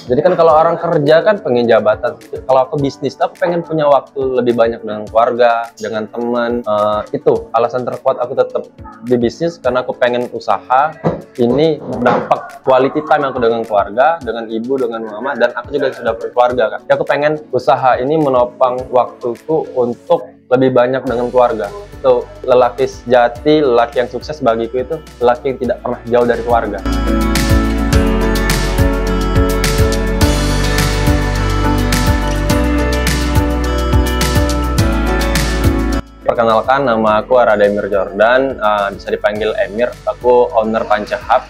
Jadi kan kalau orang kerja kan pengen jabatan. Kalau aku bisnis, aku pengen punya waktu lebih banyak dengan keluarga, dengan teman. Itu alasan terkuat aku tetap di bisnis, karena aku pengen usaha ini berdampak quality time aku dengan keluarga, dengan ibu, dengan mama, dan aku juga sudah berkeluarga kan. Jadi aku pengen usaha ini menopang waktuku untuk lebih banyak dengan keluarga. Itu lelaki sejati, lelaki yang sukses bagiku itu lelaki yang tidak pernah jauh dari keluarga. Perkenalkan, nama aku Arada Emir Jordan, bisa dipanggil Emir. Aku owner Panca Hub.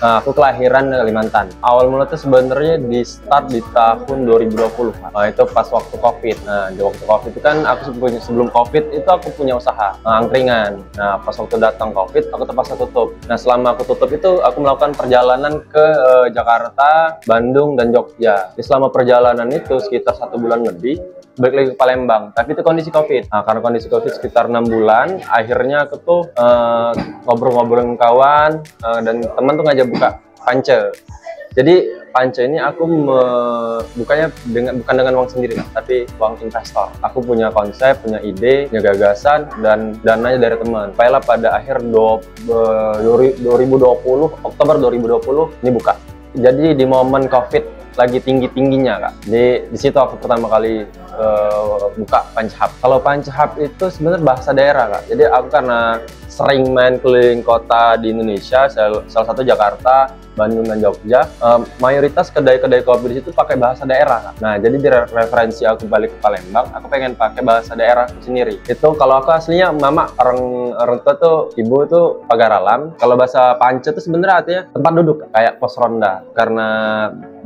Aku kelahiran di Kalimantan. Awal mula tuh sebenarnya di start di tahun 2020. Itu pas waktu COVID. Nah, di waktu COVID itu kan aku sebelum COVID itu aku punya usaha angkringan. Nah, pas waktu datang COVID, aku terpaksa tutup. Nah, selama aku tutup itu aku melakukan perjalanan ke Jakarta, Bandung, dan Jogja. Jadi selama perjalanan itu sekitar 1 bulan lebih, balik lagi ke Palembang, tapi itu kondisi COVID. Nah, karena kondisi COVID sekitar 6 bulan, akhirnya aku tuh ngobrol-ngobrol dengan kawan, dan teman tuh ngajak buka Pance. Jadi Pance ini aku bukanya bukan dengan uang sendiri, tapi uang investor. Aku punya konsep, punya ide, punya gagasan, dan dananya dari teman. Sampailah pada akhir 2020, Oktober 2020 ini buka. Jadi di momen COVID lagi tinggi-tingginya kak. Di situ aku pertama kali buka Panca Hub. Kalau Panca Hub itu sebenarnya bahasa daerah kak. Jadi aku karena sering main keliling kota di Indonesia, salah satu Jakarta, Bandung, dan Jogja, mayoritas kedai-kedai kopi di situ pakai bahasa daerah kak. Nah, jadi di referensi aku balik ke Palembang, aku pengen pakai bahasa daerah sendiri. Itu kalau aku aslinya mama, orang tua tuh, ibu tuh Pagaralam. Kalau bahasa Panca itu sebenarnya artinya tempat duduk, kayak pos ronda. Karena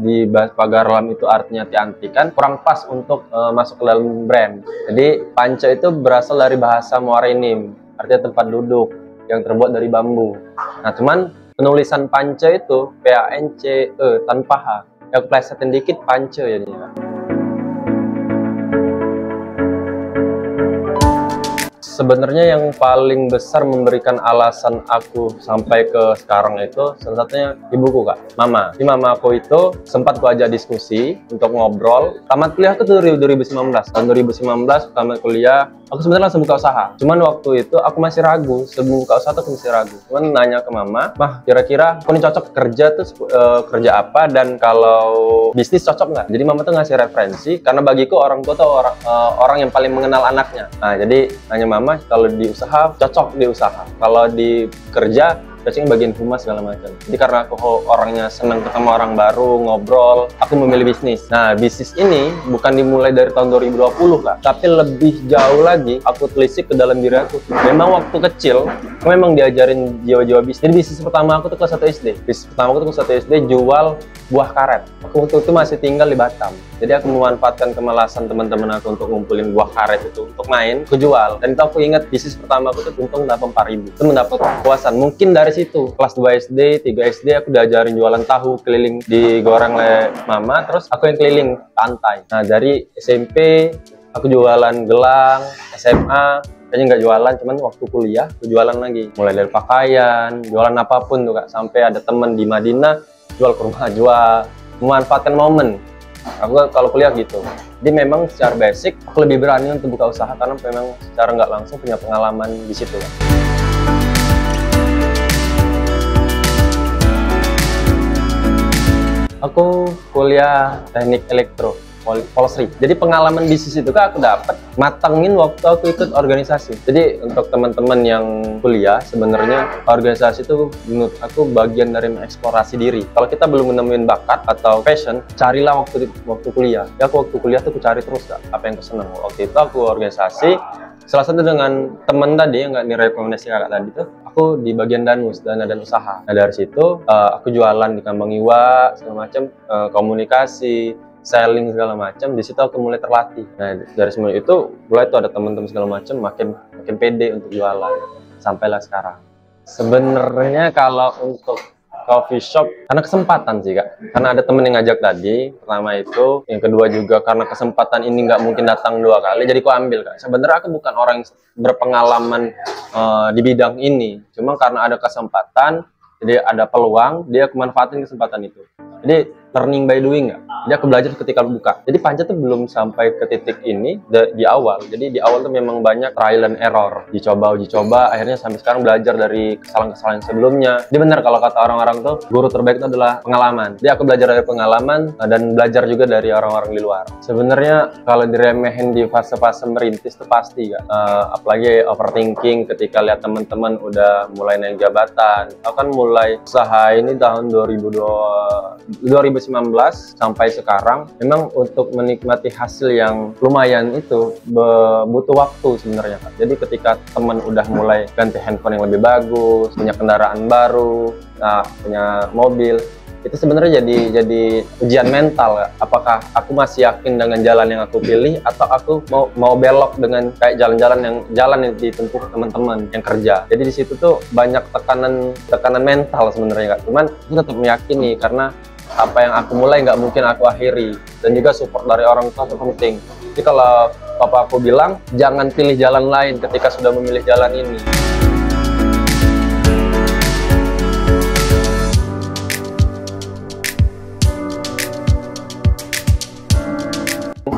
di Pagaralam itu artinya tianti, kan kurang pas untuk masuk ke dalam brand. Jadi Panca itu berasal dari bahasa Muarinim, artinya tempat duduk yang terbuat dari bambu. Nah, cuman penulisan Panca itu P-A-N-C-E tanpa H. Yang plesetin dikit Panca jadinya. Sebenarnya yang paling besar memberikan alasan aku sampai ke sekarang itu salah satunya ibuku kak, mama. Di mama aku itu sempat ku ajak diskusi untuk ngobrol. Tamat kuliah tuh 2019. Tahun 2019 tamat kuliah, aku sebenarnya langsung buka usaha. Cuman waktu itu aku masih ragu, sebelum buka usaha tuh aku masih ragu. Cuman nanya ke mama, mah kira-kira aku ini cocok kerja tuh kerja apa, dan kalau bisnis cocok nggak? Jadi mama tuh ngasih referensi, karena bagiku orang tua tuh orang yang paling mengenal anaknya. Nah, jadi nanya mama, kalau di usaha cocok di usaha, kalau di kerja cocoknya bagian humas segala macam. Jadi karena aku orangnya senang ketemu orang baru, ngobrol, aku memilih bisnis. Nah, bisnis ini bukan dimulai dari tahun 2020 kak, tapi lebih jauh lagi aku telisik ke dalam diri aku. Memang waktu kecil aku memang diajarin jiwa-jiwa bisnis. Jadi bisnis pertama aku tuh kelas 1 SD. Bisnis pertama aku tuh kelas 1 SD jual buah karet. Aku waktu itu masih tinggal di Batam. Jadi aku memanfaatkan kemalasan teman-teman aku untuk ngumpulin buah karet itu untuk main, aku jual. Dan itu aku ingat bisnis pertama aku tuh untung dapat 4.000. Itu mendapat kepuasan. Mungkin dari situ, kelas 2 SD, 3 SD aku diajarin jualan tahu keliling digoreng oleh mama, terus aku yang keliling pantai. Nah, dari SMP aku jualan gelang, SMA kayaknya nggak jualan, cuman waktu kuliah aku jualan lagi. Mulai dari pakaian, jualan apapun tuh kak. Sampai ada temen di Madinah jual ke rumah, jual. Memanfaatkan momen. Aku kalau kuliah gitu. Jadi memang secara basic aku lebih berani untuk buka usaha karena memang secara nggak langsung punya pengalaman di situ kak. Aku kuliah teknik elektro, Polsri. Jadi pengalaman bisnis itu kan aku dapat matangin waktu aku ikut organisasi. Jadi untuk teman-teman yang kuliah, sebenarnya organisasi itu menurut aku bagian dari mengeksplorasi diri. Kalau kita belum menemuin bakat atau passion, carilah waktu kuliah. Ya aku waktu kuliah tuh aku cari terus kak, apa yang aku senang. Waktu itu aku organisasi, salah satu dengan teman tadi yang nggak direkomendasi kakak tadi tuh, aku di bagian danus, dana dan usaha. Nah dari situ aku jualan di Kambang Iwa segala macam, komunikasi, selling segala macam. Di situ aku mulai terlatih. Nah dari semua itu mulai tuh ada teman-teman segala macam, makin pede untuk jualan sampailah sekarang. Sebenarnya kalau untuk coffee shop karena kesempatan sih kak, karena ada temen yang ngajak tadi pertama itu, yang kedua juga karena kesempatan ini nggak mungkin datang 2 kali, jadi aku ambil kak. Sebenarnya aku bukan orang yang berpengalaman di bidang ini, cuma karena ada kesempatan Jadi ada peluang, dia manfaatin kesempatan itu. Jadi learning by doing nggak? Jadi aku belajar ketika buka. Jadi Panca tuh belum sampai ke titik ini di awal. Jadi di awal tuh memang banyak trial and error. Uji coba, akhirnya sampai sekarang belajar dari kesalahan-kesalahan sebelumnya. Jadi benar kalau kata orang-orang tuh, guru terbaik itu adalah pengalaman. Jadi aku belajar dari pengalaman dan belajar juga dari orang-orang di luar. Sebenarnya kalau diremehin di fase-fase merintis tuh pasti ya. Apalagi overthinking ketika lihat teman-teman udah mulai naik jabatan. Aku kan mulai usaha ini tahun 2019 sampai sekarang. Memang untuk menikmati hasil yang lumayan itu butuh waktu sebenarnya, Kak. Jadi ketika teman udah mulai ganti handphone yang lebih bagus, punya kendaraan baru, punya mobil, itu sebenarnya jadi ujian mental, Kak. Apakah aku masih yakin dengan jalan yang aku pilih, atau aku mau belok dengan kayak jalan yang ditempuh teman-teman yang kerja. Jadi di situ tuh banyak tekanan mental sebenarnya, Kak. Cuman aku tetap meyakini karena apa yang aku mulai nggak mungkin aku akhiri, dan juga support dari orang tua itu penting. Jadi kalau papa aku bilang jangan pilih jalan lain ketika sudah memilih jalan ini.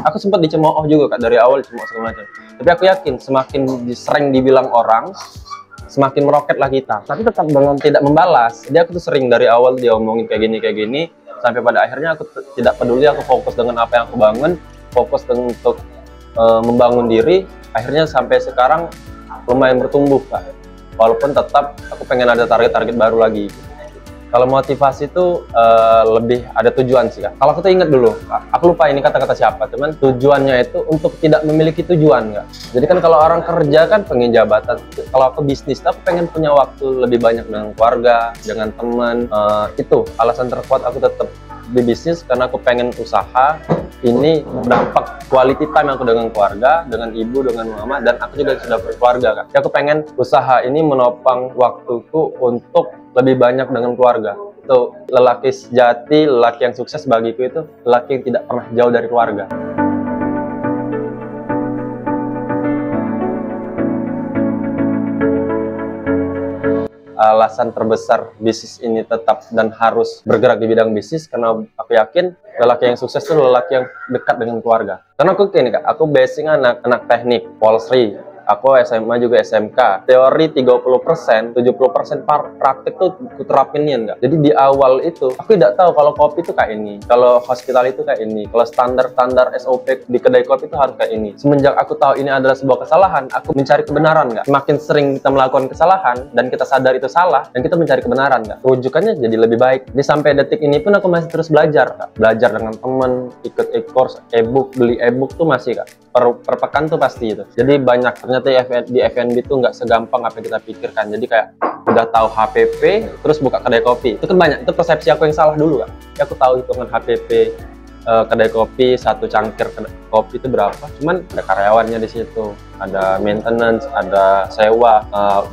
Aku sempat dicemooh juga, Kak, dari awal cemooh segala macam. Tapi aku yakin semakin sering dibilang orang, semakin meroketlah kita. Tapi tetap dengan tidak membalas. Jadi aku tuh sering dari awal dia omongin kayak gini, sampai pada akhirnya aku tidak peduli, aku fokus dengan apa yang aku bangun, fokus untuk membangun diri. Akhirnya sampai sekarang lumayan bertumbuh, Kak. Walaupun tetap aku pengen ada target-target baru lagi. Kalau motivasi itu lebih ada tujuan sih, Kak. Kalau aku tuh inget dulu, aku lupa ini kata-kata siapa, cuman tujuannya itu untuk tidak memiliki tujuan, Kak. Jadi kan kalau orang kerja kan pengen jabatan. Kalau aku bisnis, aku pengen punya waktu lebih banyak dengan keluarga, dengan teman. Itu alasan terkuat aku tetap di bisnis, karena aku pengen usaha ini berdampak quality time aku dengan keluarga, dengan ibu, dengan mama, dan aku juga sudah berkeluarga, Kak. Jadi aku pengen usaha ini menopang waktuku untuk lebih banyak dengan keluarga. Itu lelaki sejati, lelaki yang sukses bagiku itu lelaki yang tidak pernah jauh dari keluarga. Alasan terbesar bisnis ini tetap dan harus bergerak di bidang bisnis, karena aku yakin lelaki yang sukses itu lelaki yang dekat dengan keluarga. Karena aku gini, Kak, aku basing anak teknik, Polsri. Aku SMA juga SMK. Teori 30%, 70% praktek tuh aku terapinin, Kak. Jadi di awal itu aku tidak tahu kalau kopi itu kayak ini, kalau hospital itu kayak ini, kalau standar SOP di kedai kopi itu harus kayak ini. Semenjak aku tahu ini adalah sebuah kesalahan, aku mencari kebenaran, Kak. Semakin sering kita melakukan kesalahan dan kita sadar itu salah, dan kita mencari kebenaran, Kak, rujukannya jadi lebih baik. Jadi sampai detik ini pun aku masih terus belajar, Kak. Belajar dengan teman, ikut e-course, e-book, beli e-book tuh masih, Kak. Per pekan tuh pasti itu. Jadi banyak, ternyata di F&B tuh nggak segampang apa yang kita pikirkan. Jadi kayak udah tahu HPP terus buka kedai kopi, itu kan banyak, itu persepsi aku yang salah dulu, Kak. Ya, aku tahu hitungan HPP kedai kopi, satu cangkir kopi itu berapa, cuman ada karyawannya di situ, ada maintenance, ada sewa,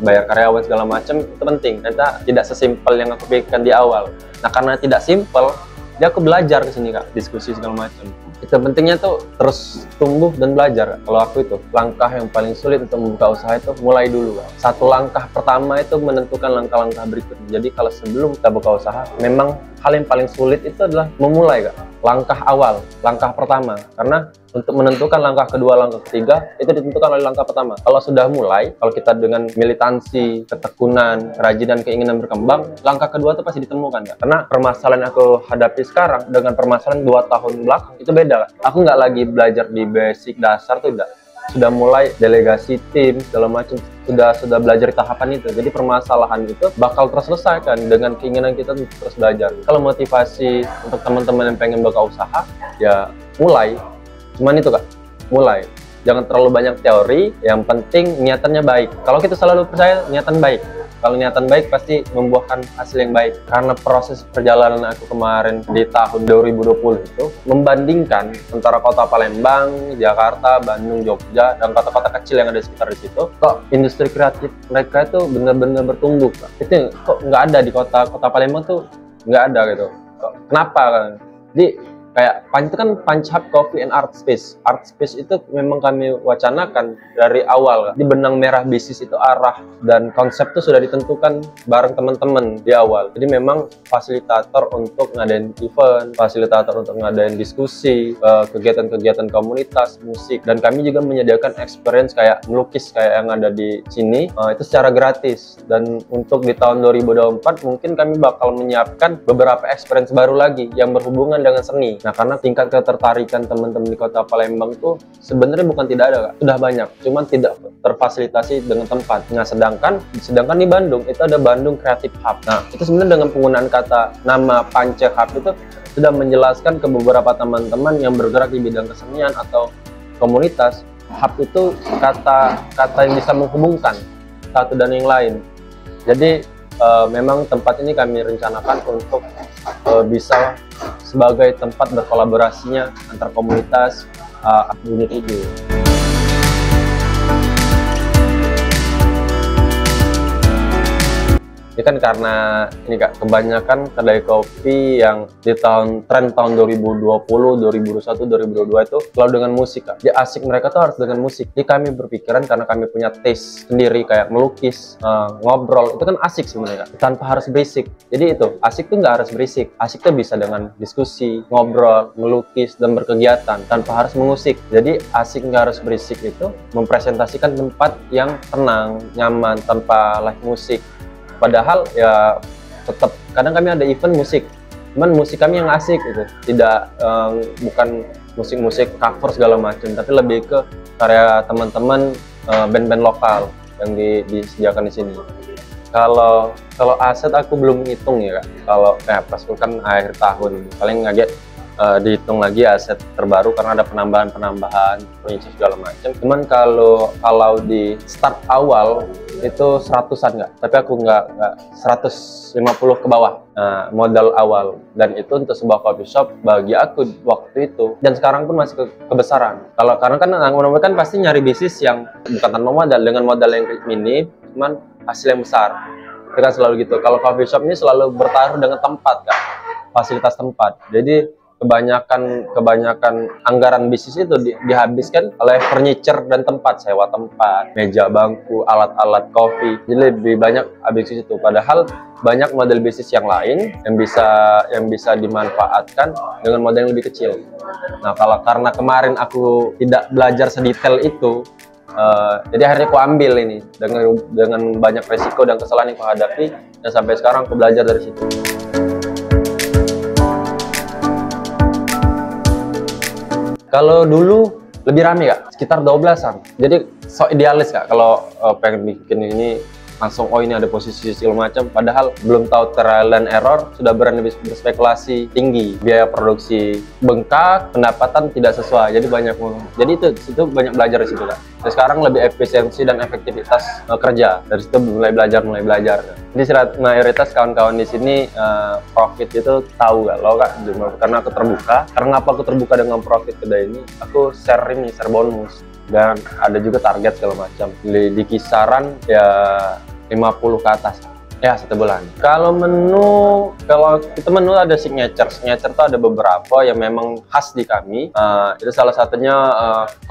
bayar karyawan segala macam, itu penting. Ternyata tidak sesimpel yang aku pikirkan di awal. Nah, karena tidak simpel, jadi aku belajar ke sini, Kak, diskusi segala macam. Itu pentingnya tuh terus tumbuh dan belajar. Kalau aku itu langkah yang paling sulit untuk membuka usaha itu mulai dulu, Kak. Satu langkah pertama itu menentukan langkah-langkah berikutnya. Jadi kalau sebelum kita buka usaha, memang hal yang paling sulit itu adalah memulai, Kak. Langkah awal, langkah pertama. Karena untuk menentukan langkah kedua, langkah ketiga, itu ditentukan oleh langkah pertama. Kalau sudah mulai, kalau kita dengan militansi, ketekunan, kerajinan, keinginan berkembang, langkah kedua itu pasti ditemukan, Kak. Karena permasalahan yang aku hadapi sekarang dengan permasalahan 2 tahun belakang itu beda, Kak. Aku nggak lagi belajar di basic dasar tuh, udah. Sudah mulai delegasi tim segala macam, sudah belajar di tahapan itu. Jadi permasalahan itu bakal terselesaikan dengan keinginan kita untuk terus belajar. Kalau motivasi untuk teman-teman yang pengen buka usaha, ya mulai. Cuman itu, Kak, mulai. Jangan terlalu banyak teori, yang penting niatannya baik. Kalau kita selalu percaya niatan baik, kalau niatan baik pasti membuahkan hasil yang baik. Karena proses perjalanan aku kemarin di tahun 2020 itu membandingkan antara kota Palembang, Jakarta, Bandung, Jogja, dan kota-kota kecil yang ada di sekitar di situ, kok industri kreatif mereka itu benar-benar bertumbuh, Kak. Itu kok nggak ada di kota Palembang tuh, nggak ada gitu. Kok, kenapa, kan? Jadi kayak Punch itu kan Punch Hub Coffee and Art Space. Art Space itu memang kami wacanakan dari awal. Di benang merah bisnis itu arah dan konsep itu sudah ditentukan bareng teman-teman di awal. Jadi memang fasilitator untuk ngadain event, fasilitator untuk ngadain diskusi, kegiatan-kegiatan komunitas, musik, dan kami juga menyediakan experience kayak melukis kayak yang ada di sini, itu secara gratis. Dan untuk di tahun 2024 mungkin kami bakal menyiapkan beberapa experience baru lagi yang berhubungan dengan seni. Nah, karena tingkat ketertarikan teman-teman di Kota Palembang tuh sebenarnya bukan tidak ada, Kak. Sudah banyak, cuman tidak terfasilitasi dengan tempat. Nah, sedangkan di Bandung itu ada Bandung Creative Hub. Nah, itu sebenarnya dengan penggunaan kata nama Punch Hub itu sudah menjelaskan ke beberapa teman-teman yang bergerak di bidang kesenian atau komunitas. Hub itu kata yang bisa menghubungkan satu dan yang lain. Jadi memang tempat ini kami rencanakan untuk bisa sebagai tempat berkolaborasinya antar komunitas unit itu. Ini kan karena ini Kak, kebanyakan kedai kopi yang di tren tahun 2020, 2021, 2022 itu selalu dengan musik Kak. Jadi asik mereka tuh harus dengan musik. Jadi kami berpikiran karena kami punya taste sendiri kayak melukis, ngobrol, itu kan asik sebenarnya Kak, tanpa harus berisik. Jadi itu, asik tuh nggak harus berisik. Asik tuh bisa dengan diskusi, ngobrol, melukis, dan berkegiatan tanpa harus mengusik. Jadi asik nggak harus berisik itu mempresentasikan tempat yang tenang, nyaman, tanpa live musik. Padahal ya tetap kadang kami ada event musik, cuman musik kami yang asik gitu, tidak bukan musik-musik cover segala macam, tapi lebih ke karya teman-teman band-band lokal yang disediakan di sini. Kalau aset aku belum hitung ya Kak. Kalau pas kan akhir tahun paling ngaget dihitung lagi aset terbaru karena ada penambahan furniture segala macam. Cuman kalau di start awal itu 100-an nggak, tapi aku nggak 150 ke bawah modal awal, dan itu untuk sebuah coffee shop bagi aku waktu itu dan sekarang pun masih kebesaran. Karena kan teman-teman kan pasti nyari bisnis yang bukan tanpa modal, dengan modal yang minim cuman hasil yang besar. Itu kan selalu gitu. Kalau coffee shop ini selalu bertaruh dengan tempat Kak, fasilitas tempat. Jadi kebanyakan anggaran bisnis itu dihabiskan oleh furniture dan tempat, sewa tempat, meja, bangku, alat-alat kopi. Jadi lebih banyak habis itu. Padahal banyak model bisnis yang lain yang bisa dimanfaatkan dengan modal yang lebih kecil. Nah, karena kemarin aku tidak belajar sedetail itu, jadi akhirnya aku ambil ini dengan banyak resiko dan kesalahan yang aku hadapi, dan sampai sekarang aku belajar dari situ. Kalau dulu lebih rame Kak, sekitar 12-an. Jadi so idealis Kak kalau pengen bikin ini langsung ini ada posisi segala macam, padahal belum tahu trial and error sudah berani berspekulasi tinggi, biaya produksi bengkak, pendapatan tidak sesuai, jadi itu banyak belajar di situ Kak. Dan sekarang lebih efisiensi dan efektivitas kerja, dari situ mulai belajar. Jadi mayoritas kawan-kawan di sini profit itu tahu Kak, lo Kak, karena aku terbuka. Karena apa aku terbuka dengan profit kedai ini, aku share bonus. Dan ada juga target segala macam di kisaran ya 50 ke atas ya satu bulan. Kalau itu menu ada signature itu ada beberapa yang memang khas di kami. Itu salah satunya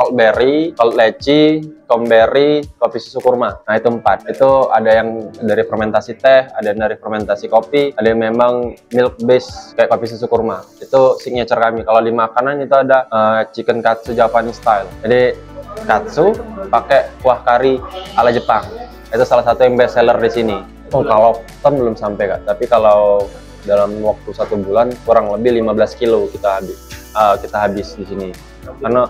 cold berry, cold leci, comberry, kopi susu kurma. Nah, itu 4. Itu ada yang dari fermentasi teh, ada yang dari fermentasi kopi, ada yang memang milk base kayak kopi susu kurma. Itu signature kami. Kalau di makanan itu ada chicken katsu Japanese style. Jadi katsu pakai kuah kari ala Jepang. Itu salah satu yang best seller di sini. Kalau ton belum sampai Kak, tapi kalau dalam waktu 1 bulan kurang lebih 15 kilo kita habis di sini. Karena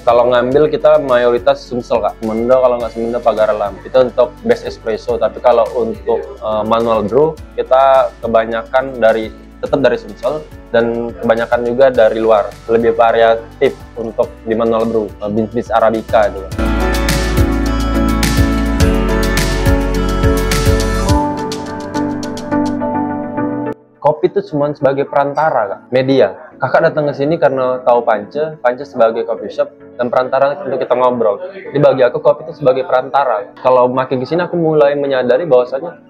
kalau ngambil kita mayoritas Sumsel Kak, Semendo, kalau nggak Semendo Pagarellam. Itu untuk best espresso, tapi kalau untuk manual brew kita kebanyakan tetap dari Sumsel, dan kebanyakan juga dari luar, lebih variatif untuk di manual brew, beans Arabica juga. Kopi itu cuma sebagai perantara Kak, media. Kakak datang ke sini karena tahu Pance sebagai coffee shop dan perantara untuk kita ngobrol. Jadi bagi aku kopi itu sebagai perantara. Kalau makin ke sini aku mulai menyadari bahwasanya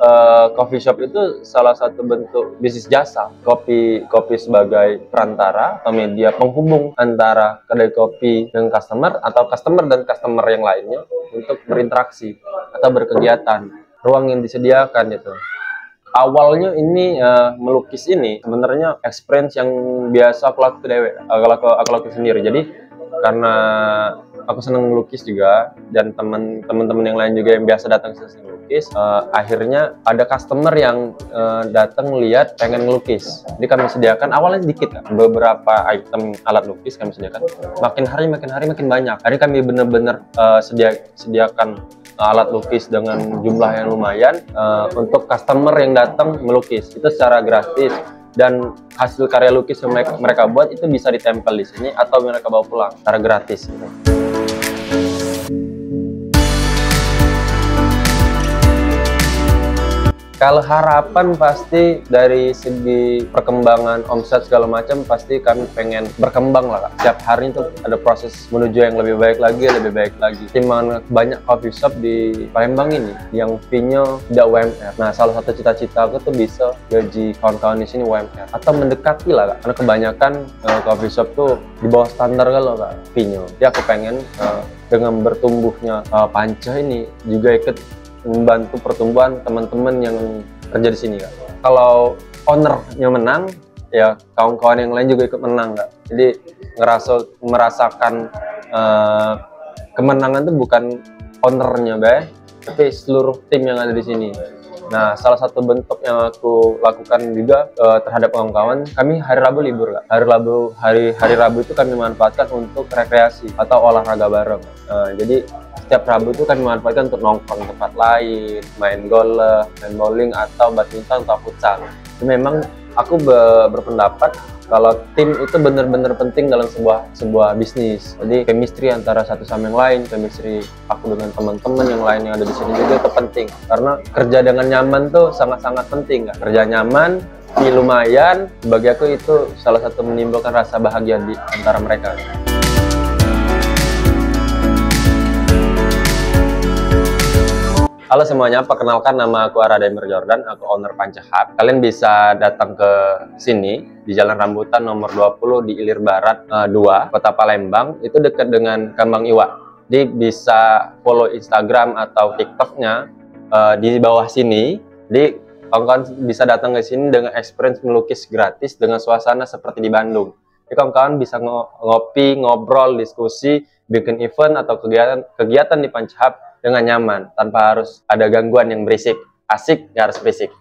coffee shop itu salah satu bentuk bisnis jasa. Kopi sebagai perantara atau media penghubung antara kedai kopi dengan customer atau customer dan customer yang lainnya untuk berinteraksi atau berkegiatan. Ruang yang disediakan itu. Awalnya ini melukis ini sebenarnya experience yang biasa aku lakukan sendiri. Jadi karena aku senang melukis juga dan teman-teman yang lain juga yang biasa datang ke sini melukis, akhirnya ada customer yang datang lihat pengen ngelukis. Jadi kami sediakan awalnya sedikit kan, beberapa item alat lukis kami sediakan. Makin hari makin banyak. Hari kami benar-benar sediakan alat lukis dengan jumlah yang lumayan untuk customer yang datang melukis itu secara gratis, dan hasil karya lukis yang mereka buat itu bisa ditempel di sini atau mereka bawa pulang secara gratis gitu. Kalau harapan pasti dari segi perkembangan omset segala macam pasti kami pengen berkembang lah Kak. Setiap hari itu ada proses menuju yang lebih baik lagi. Dimana banyak coffee shop di Palembang ini yang fee-nya tidak UMR. Nah salah satu cita-cita aku tuh bisa gaji kawan-kawan di sini UMR atau mendekati lah Kak. Karena kebanyakan coffee shop tuh di bawah standar kalau Kak fee-nya. Jadi aku pengen dengan bertumbuhnya Pance ini juga ikut membantu pertumbuhan teman-teman yang kerja di sini Kak. Kalau ownernya menang, ya kawan-kawan yang lain juga ikut menang Kak. Jadi merasakan kemenangan itu bukan ownernya tapi seluruh tim yang ada di sini. Nah, salah satu bentuk yang aku lakukan juga terhadap kawan-kawan, kami hari Rabu libur Kak. Hari Rabu itu kami manfaatkan untuk rekreasi atau olahraga bareng. Jadi setiap Rabu itu kami manfaatkan untuk nongkrong tempat lain, main golf, main bowling atau badminton atau futsal. Jadi memang aku berpendapat kalau tim itu benar-benar penting dalam sebuah bisnis. Jadi chemistry antara satu sama yang lain, chemistry aku dengan teman-teman yang lain yang ada di sini juga itu penting. Karena kerja dengan nyaman tuh sangat-sangat penting Kak. Kerja nyaman, lumayan, bagi aku itu salah satu menimbulkan rasa bahagia di antara mereka. Halo semuanya, perkenalkan nama aku Arademir Jordan, aku owner Pance Hub. Kalian bisa datang ke sini di Jalan Rambutan nomor 20 di Ilir Barat 2, Kota Palembang. Itu dekat dengan Kembang Iwa. Jadi bisa follow Instagram atau TikToknya di bawah sini. Jadi kawan-kawan bisa datang ke sini dengan experience melukis gratis dengan suasana seperti di Bandung. Jadi kawan-kawan bisa ngopi, ngobrol, diskusi, bikin event atau kegiatan di Pance Hub dengan nyaman, tanpa harus ada gangguan yang berisik. Asik, nggak harus berisik.